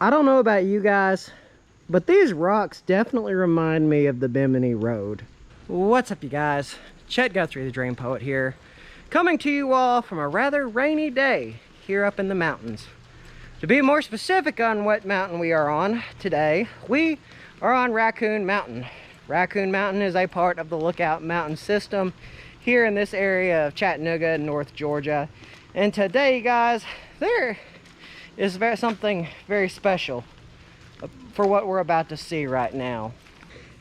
I don't know about you guys, but these rocks definitely remind me of the Bimini Road. What's up, you guys? Chet-Guthrie, the Dream Poet here, coming to you all from a rather rainy day here up in the mountains. To be more specific on what mountain we are on today, we are on Raccoon Mountain. Raccoon Mountain is a part of the Lookout Mountain system here in this area of Chattanooga, North Georgia. And today, guys, there is something very special for what we're about to see right now.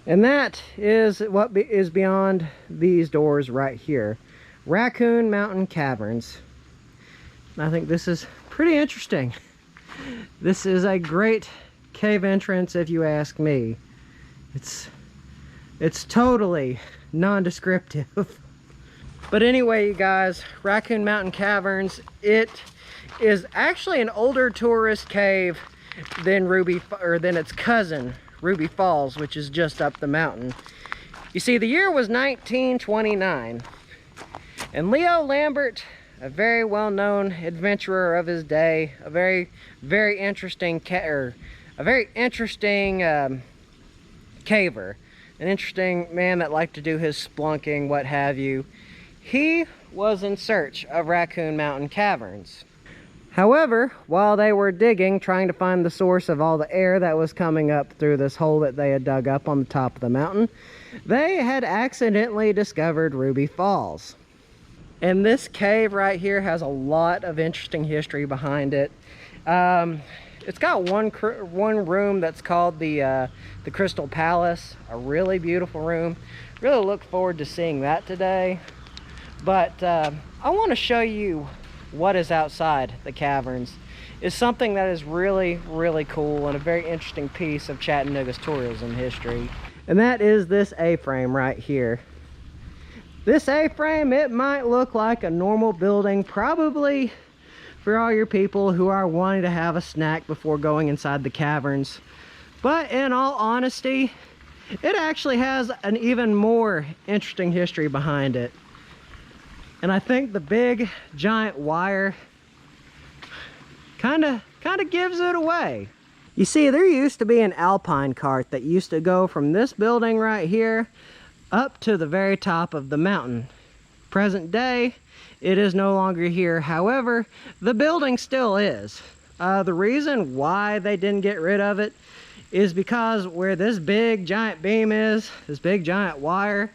And that is what is beyond these doors right here. Raccoon Mountain Caverns. I think this is pretty interesting. This is a great cave entrance, if you ask me. It's totally non-descriptive. But anyway, you guys, Raccoon Mountain Caverns, it is actually an older tourist cave than its cousin, Ruby Falls, which is just up the mountain. You see, the year was 1929, and Leo Lambert, a very well-known adventurer of his day, a very interesting caver, an interesting man that liked to do his splunking, what have you. He was in search of Raccoon Mountain Caverns. However, while they were digging, trying to find the source of all the air that was coming up through this hole that they had dug up on the top of the mountain, they had accidentally discovered Ruby Falls. And this cave right here has a lot of interesting history behind it. It's got one room that's called the Crystal Palace, a really beautiful room. Really look forward to seeing that today. But I want to show you what is outside the caverns. It's something that is really cool and a very interesting piece of Chattanooga's tourism history. And that is this A-frame right here. This A-frame, it might look like a normal building, probably for all your people who are wanting to have a snack before going inside the caverns. But in all honesty, it actually has an even more interesting history behind it. And I think the big giant wire kind of gives it away. You see, there used to be an alpine cart that used to go from this building right here up to the very top of the mountain. Present day, it is no longer here. However, the building still is. The reason why they didn't get rid of it is because where this big giant beam is, this big giant wire,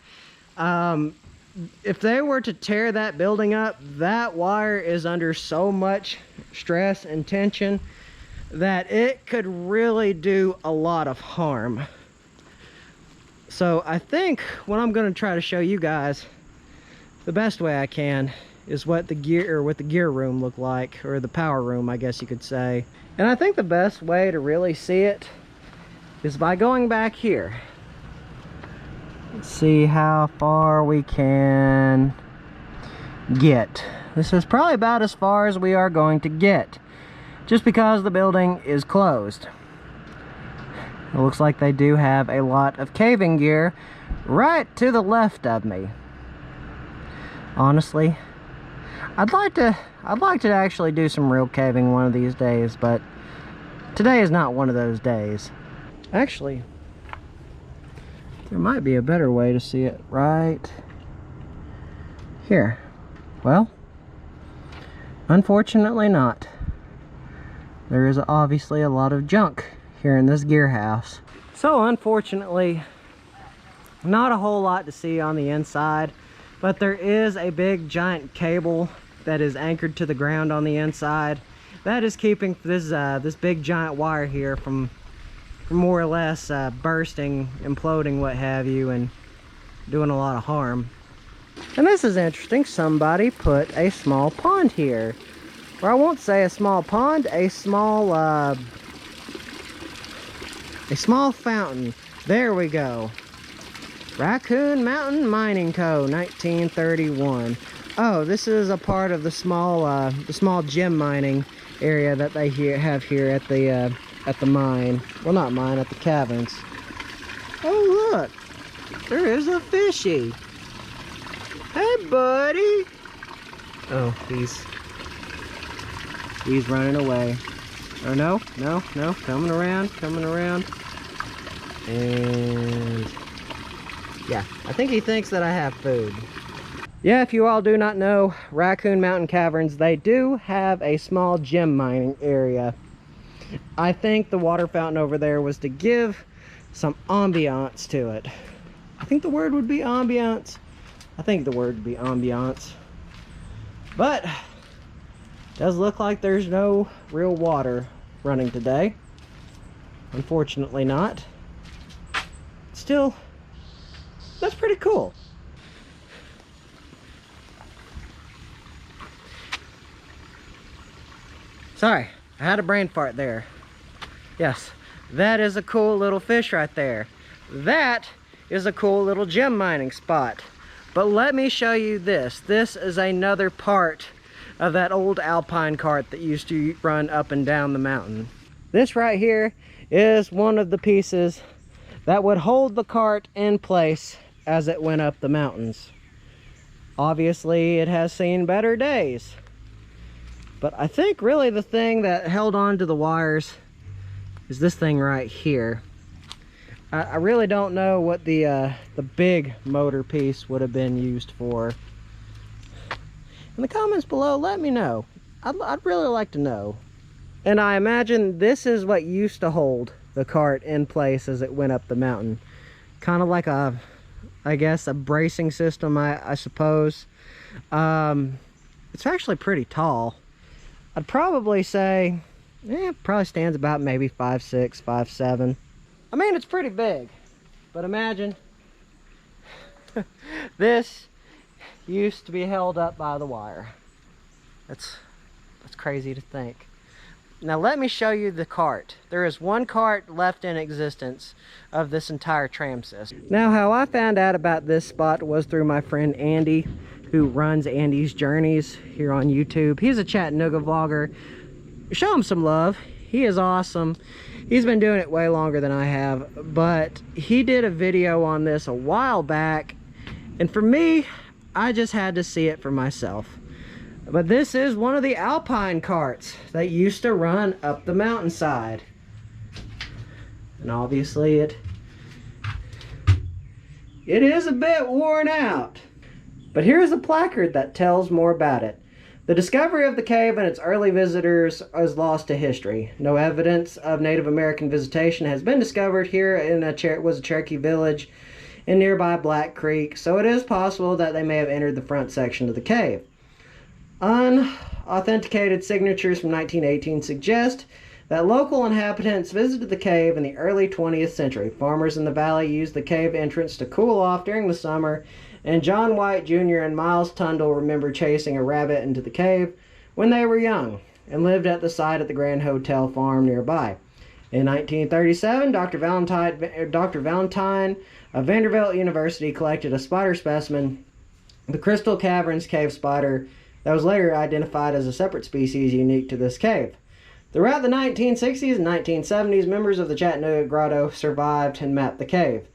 if they were to tear that building up, that wire is under so much stress and tension that it could really do a lot of harm. So I think what I'm going to try to show you guys the best way I can is what the gear room looked like, or the power room, I guess you could say. And I think the best way to really see it is by going back here. Let's see how far we can get. This is probably about as far as we are going to get, just because the building is closed. It looks like they do have a lot of caving gear right to the left of me. Honestly, I'd like to actually do some real caving one of these days, but today is not one of those days. Actually, there might be a better way to see it right here. Well, unfortunately not. There is obviously a lot of junk here in this gear house. So unfortunately, not a whole lot to see on the inside, but there is a big giant cable that is anchored to the ground on the inside that is keeping this big giant wire here from more or less bursting, imploding, what have you, and doing a lot of harm. And this is interesting. Somebody put a small pond here, or I won't say a small pond, a small fountain. There we go. Raccoon Mountain Mining Co. 1931. Oh, this is a part of the small gem mining area that they have here at the mine. Well, not mine, at the caverns. Oh, look, there is a fishy. Hey, buddy. Oh, he's running away. Oh, no, no, no, coming around, and yeah, I think he thinks that I have food. Yeah, if you all do not know, Raccoon Mountain Caverns, they do have a small gem mining area. I think the water fountain over there was to give some ambiance to it. I think the word would be ambiance. But it does look like there's no real water running today. Unfortunately not. Still, that's pretty cool. Sorry, I had a brain fart there. Yes, that is a cool little fish right there. That is a cool little gem mining spot. But let me show you this. This is another part of that old alpine cart that used to run up and down the mountain. This right here is one of the pieces that would hold the cart in place as it went up the mountains. Obviously, it has seen better days. But I think really the thing that held on to the wires is this thing right here. I really don't know what the big motor piece would have been used for. In the comments below, let me know. I'd really like to know. And I imagine this is what used to hold the cart in place as it went up the mountain. Kind of like a, I guess, a bracing system, I suppose. It's actually pretty tall. I'd probably say, it probably stands about maybe 5'6", 5'7". I mean, it's pretty big, but imagine this used to be held up by the wire. That's crazy to think. Now let me show you the cart. There is one cart left in existence of this entire tram system. Now, how I found out about this spot was through my friend Andy, who runs Andy's Journeys here on YouTube. He's a Chattanooga vlogger. Show him some love. He is awesome. He's been doing it way longer than I have, but he did a video on this a while back, and for me, I just had to see it for myself. But this is one of the alpine carts that used to run up the mountainside. And obviously it is a bit worn out. But here's a placard that tells more about it. The discovery of the cave and its early visitors is lost to history. No evidence of Native American visitation has been discovered here. Was a Cherokee village in nearby Black Creek, so it is possible that they may have entered the front section of the cave. Unauthenticated signatures from 1918 suggest that local inhabitants visited the cave in the early 20th century. Farmers in the valley used the cave entrance to cool off during the summer, and John White Jr. and Miles Tundle remember chasing a rabbit into the cave when they were young and lived at the site at the Grand Hotel farm nearby. In 1937, Dr. Valentine of Vanderbilt University collected a spider specimen, the Crystal Caverns cave spider, that was later identified as a separate species unique to this cave. Throughout the 1960s and 1970s, members of the Chattanooga Grotto survived and mapped the cave.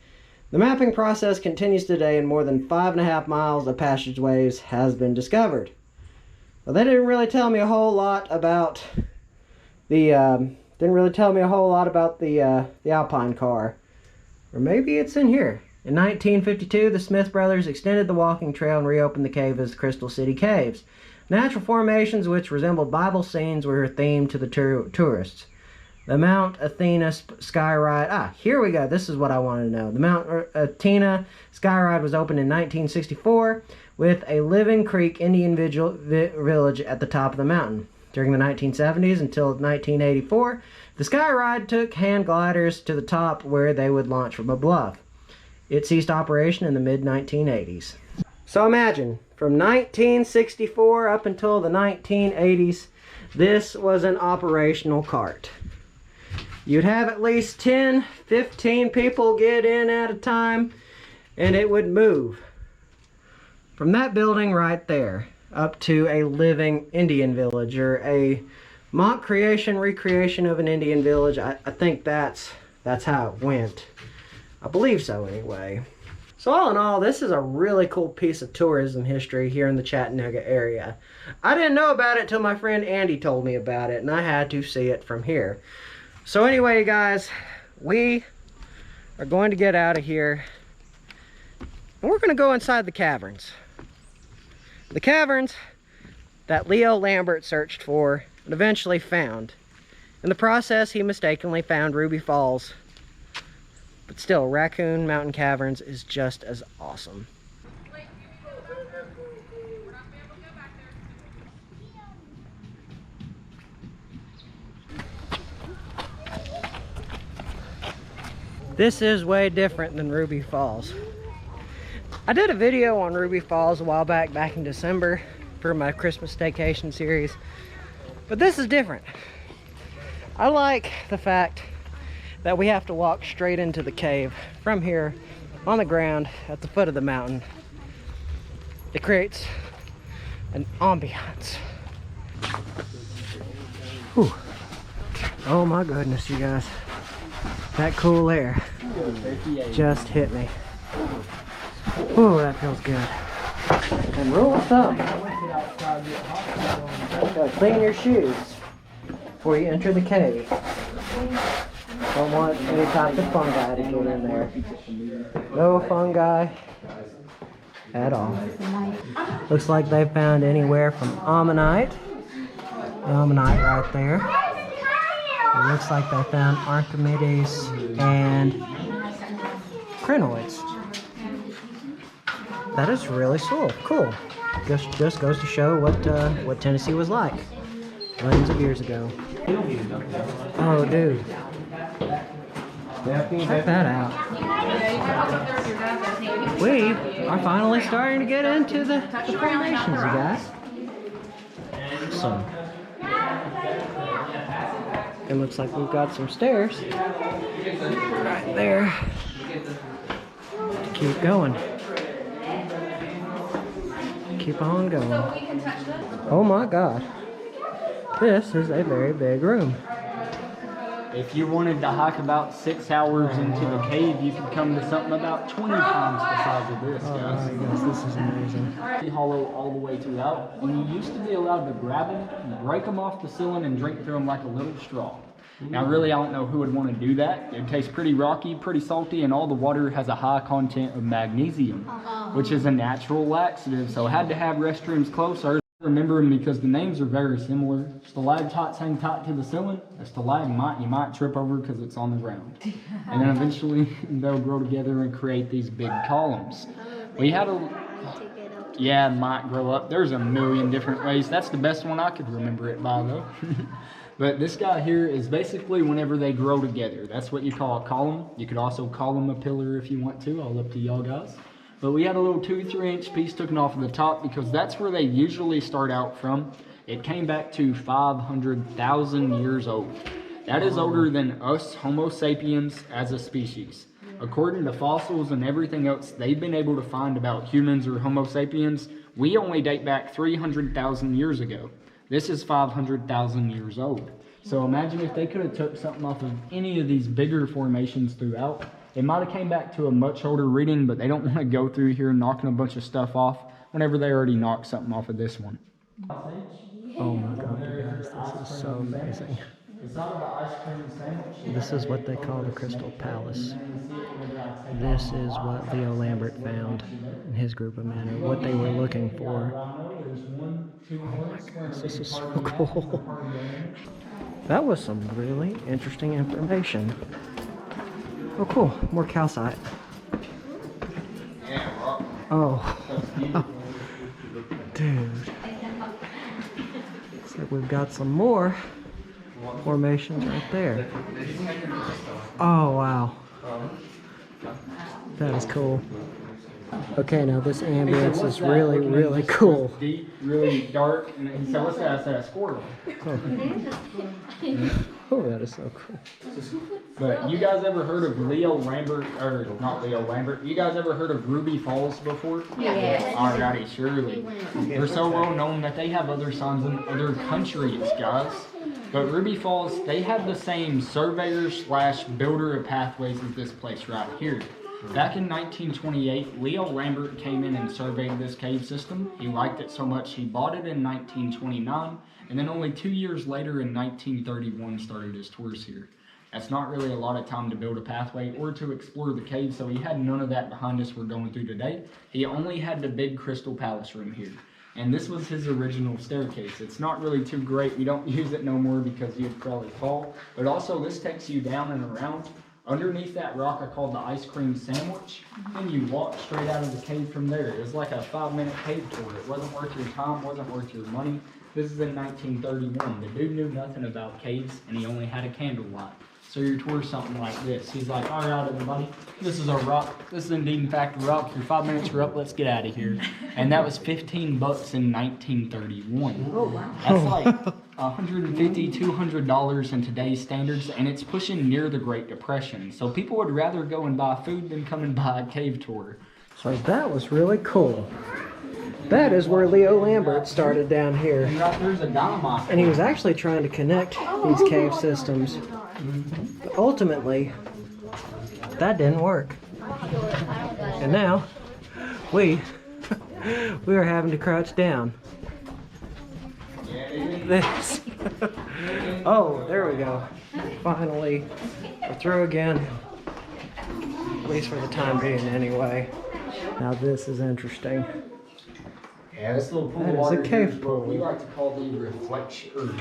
The mapping process continues today, and more than 5.5 miles of passageways has been discovered. Well, they didn't really tell me a whole lot about the alpine car, or maybe it's in here. In 1952, the Smith brothers extended the walking trail and reopened the cave as the Crystal City Caves. Natural formations which resembled Bible scenes were themed to the tourists. The Mount Athena Sky Ride. Here we go. This is what I wanted to know. The Mount Athena Sky Ride was opened in 1964 with a Living Creek Indian village at the top of the mountain. During the 1970s until 1984, the Sky Ride took hand gliders to the top where they would launch from a bluff. It ceased operation in the mid-1980s. So imagine, from 1964 up until the 1980s, this was an operational cart. You'd have at least 10, 15 people get in at a time, and it would move from that building right there up to a living Indian village, or a mock recreation of an Indian village. I think that's how it went. I believe so anyway. So all in all, this is a really cool piece of tourism history here in the Chattanooga area. I didn't know about it till my friend Andy told me about it, and I had to see it from here. So anyway, guys, we are going to get out of here, and we're going to go inside the caverns. The caverns that Leo Lambert searched for and eventually found. In the process, he mistakenly found Ruby Falls. But still, Raccoon Mountain Caverns is just as awesome. This is way different than Ruby Falls. I did a video on Ruby Falls a while back in December for my Christmas staycation series. But this is different. I like the fact that we have to walk straight into the cave from here on the ground at the foot of the mountain. It creates an ambiance. Whew. Oh my goodness, you guys. That cool air just hit me. Oh, that feels good. And rule of thumb, gotta clean your shoes before you enter the cave. Don't want any type of fungi to get in there. No fungi at all. Looks like they found anywhere from ammonite right there. It looks like they found Archimedes and crinoids. That is really cool. Just goes to show what Tennessee was like millions of years ago. Oh, dude. Check that out. We are finally starting to get into the formations, you guys. Awesome. It looks like we've got some stairs right there to keep going. Keep on going. Oh my God. This is a very big room. If you wanted to hike about 6 hours into the cave, you could come to something about 20 times the size of this, guys. Oh my gosh, this is amazing. Hollow all the way throughout, and you used to be allowed to grab them, break them off the ceiling, and drink through them like a little straw. Now, really, I don't know who would want to do that. It tastes pretty rocky, pretty salty, and all the water has a high content of magnesium, which is a natural laxative, so I had to have restrooms closer. Remember them because the names are very similar. Stalactites hang tight to the ceiling. A stalagmite you might trip over because it's on the ground. And then eventually they'll grow together and create these big columns. We had yeah, might grow up. There's a million different ways. That's the best one I could remember it by though. But this guy here is basically whenever they grow together. That's what you call a column. You could also call them a pillar if you want to. All up to y'all guys. But we had a little 2-3 inch piece taken off of the top because that's where they usually start out from. It came back to 500,000 years old. That is older than us Homo sapiens as a species. According to fossils and everything else they've been able to find about humans or Homo sapiens, we only date back 300,000 years ago. This is 500,000 years old. So imagine if they could have took something off of any of these bigger formations throughout. It might have came back to a much older reading, but they don't want to go through here knocking a bunch of stuff off whenever they already knocked something off of this one. Oh my God, you guys, this is so amazing. This is what they call the Crystal Palace. This is what Leo Lambert found in his group of men, or what they were looking for. Oh my gosh, this is so cool. That was some really interesting information. Oh cool, more calcite. Oh. Dude. Looks like we've got some more formations right there. Oh wow. That is cool. Okay, now this ambience is really cool. Deep, really dark, and so what's that? I said a squirrel. Oh, that is so cool. But you guys ever heard of Leo Lambert, or not Leo Lambert, you guys ever heard of Ruby Falls before? Yeah. Alrighty, surely. They're so well known that they have other signs in other countries, guys. But Ruby Falls, they have the same surveyor / builder of pathways as this place right here. Back in 1928, Leo Lambert came in and surveyed this cave system. He liked it so much he bought it in 1929, and then only 2 years later in 1931 started his tours here. That's not really a lot of time to build a pathway or to explore the cave, so he had none of that behind us we're going through today. He only had the big Crystal Palace room here. And this was his original staircase. It's not really too great. We don't use it no more because you'd probably fall. But also this takes you down and around. Underneath that rock I called the ice cream sandwich. And you walk straight out of the cave from there. It was like a 5-minute cave tour. It wasn't worth your time, wasn't worth your money. This is in 1931. The dude knew nothing about caves and he only had a candlelight. So your tour is something like this. He's like, all right, everybody, this is a rock. This is indeed, in fact, a rock. Your 5 minutes are up. Let's get out of here. And that was $15 in 1931. Oh, wow. That's like $150, $200 in today's standards, and it's pushing near the Great Depression. So people would rather go and buy food than come and buy a cave tour. So that was really cool. That is where Leo Lambert started down here. And right there's a dynamite. And he was actually trying to connect these cave systems. But ultimately, that didn't work. And now, we are having to crouch down. This. Oh, there we go. Finally, we're through again. At least for the time being, anyway. Now this is interesting. Yeah, this little pool That of is water a here cave is what we pool. like to call the reflection, or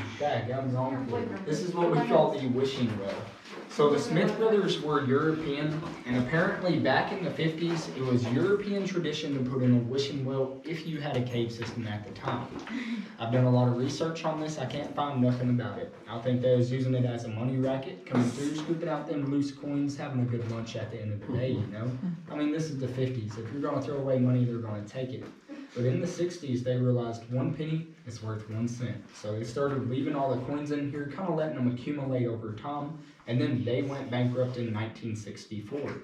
this is what we call the wishing well. So the Smith brothers were European, and apparently back in the 50s, it was European tradition to put in a wishing well if you had a cave system at the time. I've done a lot of research on this. I can't find nothing about it. I think they was using it as a money racket, coming through, scooping out them loose coins, having a good lunch at the end of the day, you know? I mean, this is the 50s. If you're gonna throw away money, they're gonna take it. But in the 60s, they realized 1 penny is worth 1 cent. So they started leaving all the coins in here, kind of letting them accumulate over time. And then they went bankrupt in 1964.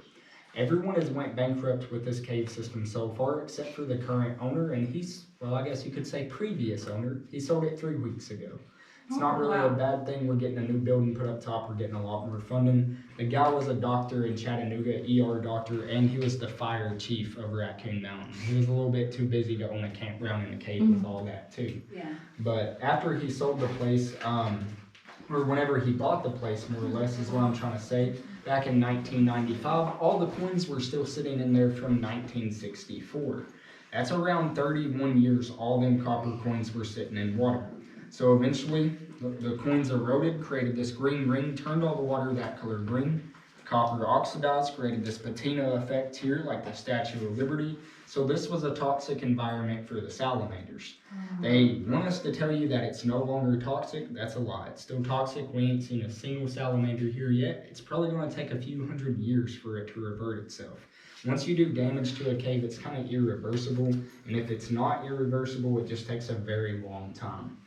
Everyone has went bankrupt with this cave system so far, except for the current owner. And he's, well, I guess you could say previous owner. He sold it 3 weeks ago. It's not really a bad thing. We're getting a new building put up top. We're getting a lot more funding. The guy was a doctor in Chattanooga, ER doctor, and he was the fire chief of Raccoon Mountain. He was a little bit too busy to own a campground in a cave with all that too. Yeah. But after he sold the place, or whenever he bought the place, more or less is what I'm trying to say, back in 1995, all the coins were still sitting in there from 1964. That's around 31 years all them copper coins were sitting in water. So eventually, the coins eroded, created this green ring, turned all the water that color green. Copper oxidized, created this patina effect here, like the Statue of Liberty. So this was a toxic environment for the salamanders. They want us to tell you that it's no longer toxic. That's a lie. It's still toxic. We ain't seen a single salamander here yet. It's probably going to take a few hundred years for it to revert itself. Once you do damage to a cave, it's kind of irreversible. And if it's not irreversible, it just takes a very long time.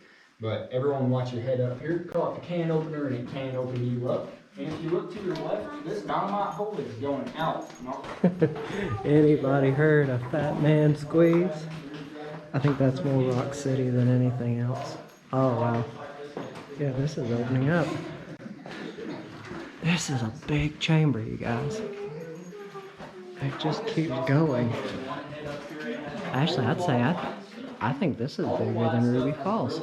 But everyone watch your head up here. Call it the can opener and it can open you up. And if you look to your left, this dynamite hole is going out. Anybody heard of Fat Man Squeeze? I think that's more Rock City than anything else. Oh wow. Yeah, this is opening up. This is a big chamber, you guys. It just keeps going. Actually, I'd say I think this is bigger than Ruby Falls.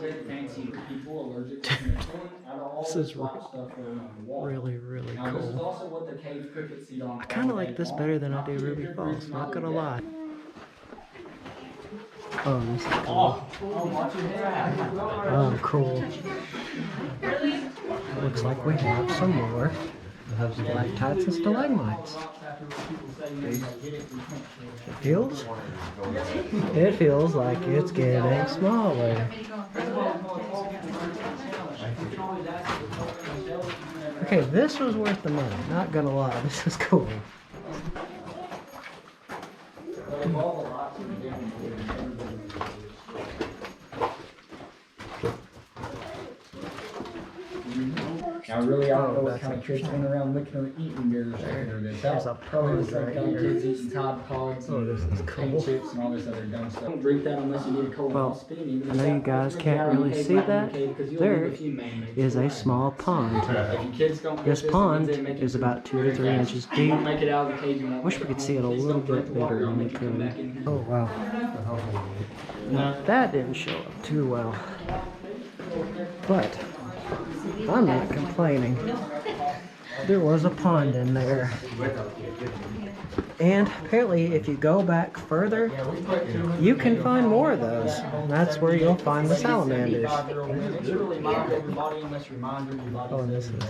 This is really, really cool. I kind of like this better than I do Ruby Falls, not gonna lie. Oh, this is cool. Oh, cool. Looks like we have some more stalactites and stalagmites. It feels like it's getting smaller. Okay, this was worth the money, not gonna lie, this is cool. Now, really, I don't know what that's kind of kids went around licking or eating your sugar. There's a probably the pond same right kind of here. kids eating Tide Pods and this is paint cool. chips and all this other dumb stuff. Don't drink that unless you need a colonoscopy. I know you guys can't really see that. There is a small pond. This pond is about 2 to 3 inches deep. Wish we could see it a little bit better than we could. Oh wow. That didn't show up too well. But I'm not complaining. There was a pond in there. And apparently if you go back further, you can find more of those. And that's where you'll find the salamanders. Oh, this is...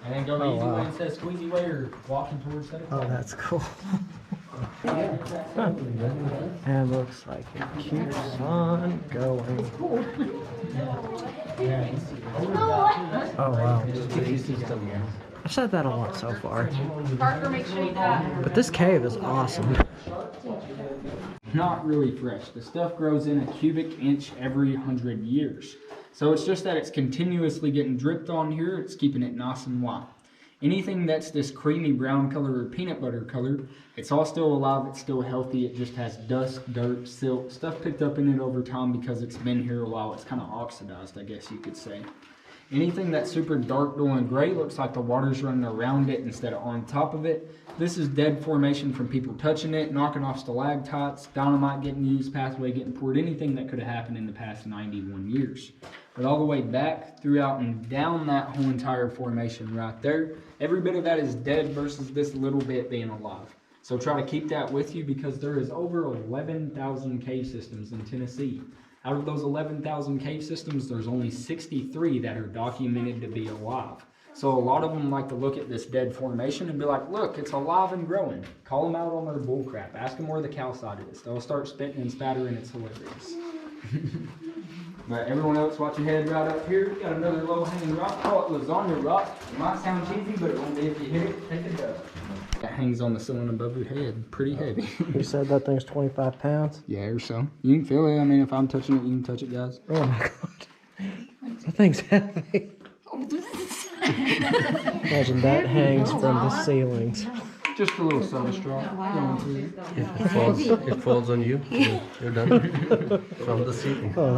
And then go easy way instead of squeezy way or walking towards that. Oh, that's cool. And looks like it keeps on going. Oh wow. I've said that a lot so far. But this cave is awesome. Not really fresh. The stuff grows in a cubic inch every 100 years. So it's just that it's continuously getting dripped on here. It's keeping it nice and white. Anything that's this creamy brown color or peanut butter color, it's all still alive, it's still healthy, it just has dust, dirt, silt, stuff picked up in it over time because it's been here a while. It's kind of oxidized, I guess you could say. Anything that's super dark, dull, and gray looks like the water's running around it instead of on top of it. This is dead formation from people touching it, knocking off stalactites, dynamite getting used, pathway getting poured, anything that could have happened in the past 91 years. But all the way back, throughout, and down that whole entire formation right there, every bit of that is dead versus this little bit being alive. So try to keep that with you because there is over 11,000 cave systems in Tennessee. Out of those 11,000 cave systems, there's only 63 that are documented to be alive. So a lot of them like to look at this dead formation and be like, look, it's alive and growing. Call them out on their bullcrap. Ask them where the calcite is. They'll start spitting and spattering. It's hilarious. But everyone else, watch your head right up here. Got another low-hanging rock. Call it lasagna rock. It might sound cheesy, but it won't be if you hit it. Take a dub. That hangs on the ceiling above your head. Pretty heavy. You said that thing's 25 pounds? Yeah, or so. You can feel it. I mean, if I'm touching it, you can touch it, guys. Oh my god. That thing's heavy. Imagine that hangs from the ceilings. Just a little soda straw. It falls on you. You're done. From the ceiling. Oh,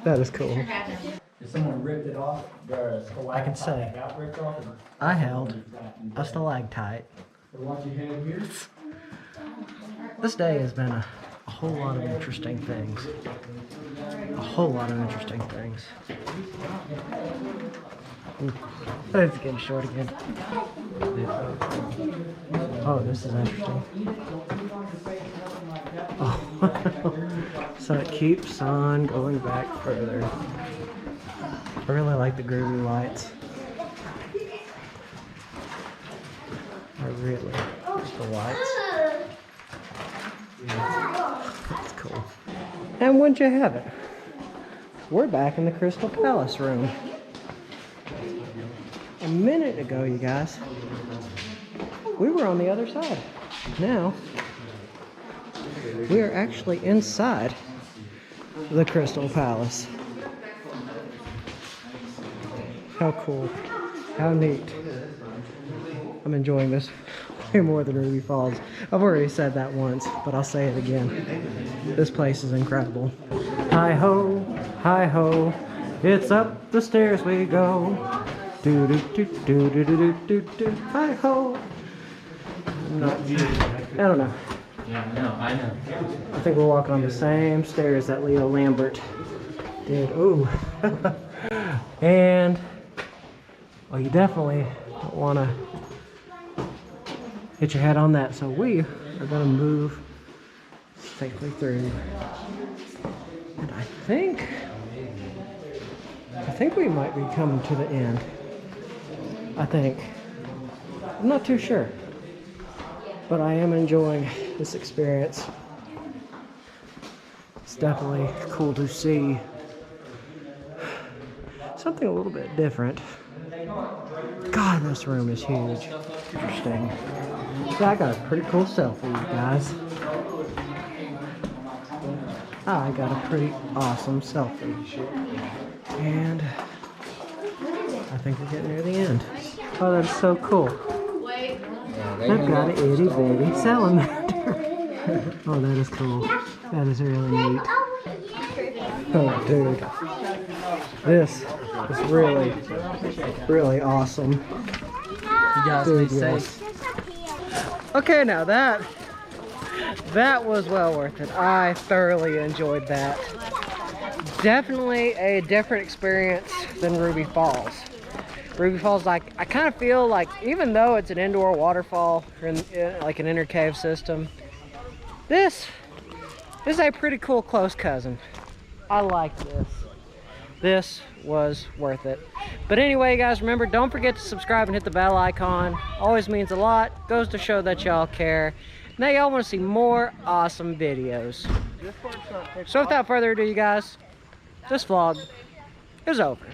that is cool. If someone ripped it off, I can say, I held a stalactite. Watch your head here. This day has been a whole lot of interesting things. A whole lot of interesting things. It's getting short again. Oh, this is interesting. Oh, so it keeps on going back further. I really like the groovy lights. I really like the lights. That's cool. And wouldn't you have it? We're back in the Crystal Palace room. A minute ago, you guys, we were on the other side. Now, we are actually inside the Crystal Palace. How cool. How neat. I'm enjoying this way more than Ruby Falls. I've already said that once, but I'll say it again. This place is incredible. Hi-ho, hi-ho, it's up the stairs we go. Do-do-do-do-do-do-do-do, hi-ho. I don't know. Yeah, I know. I think we're walking on the same stairs that Leo Lambert did. Ooh. And, well, you definitely don't want to hit your head on that. So we are going to move safely through. And I think we might be coming to the end. I think. I'm not too sure. But I am enjoying this experience. It's definitely cool to see something a little bit different. God, this room is huge. Interesting. So I got a pretty cool selfie, you guys. I got a pretty awesome selfie. And I think we're getting near the end. Oh, that's so cool. I've got an itty bitty salamander. Oh, that is cool. That is really neat. Oh, dude. This is really, really awesome. You guys Dude, be yes. safe. Okay, now that was well worth it. I thoroughly enjoyed that. Definitely a different experience than Ruby Falls. Ruby Falls, like, I kind of feel like even though it's an indoor waterfall, or like an inner cave system, this is a pretty cool close cousin. I like this. This was worth it. But anyway, guys, remember, don't forget to subscribe and hit the bell icon. Always means a lot. Goes to show that y'all care. Now y'all want to see more awesome videos. So without further ado, you guys, this vlog is over.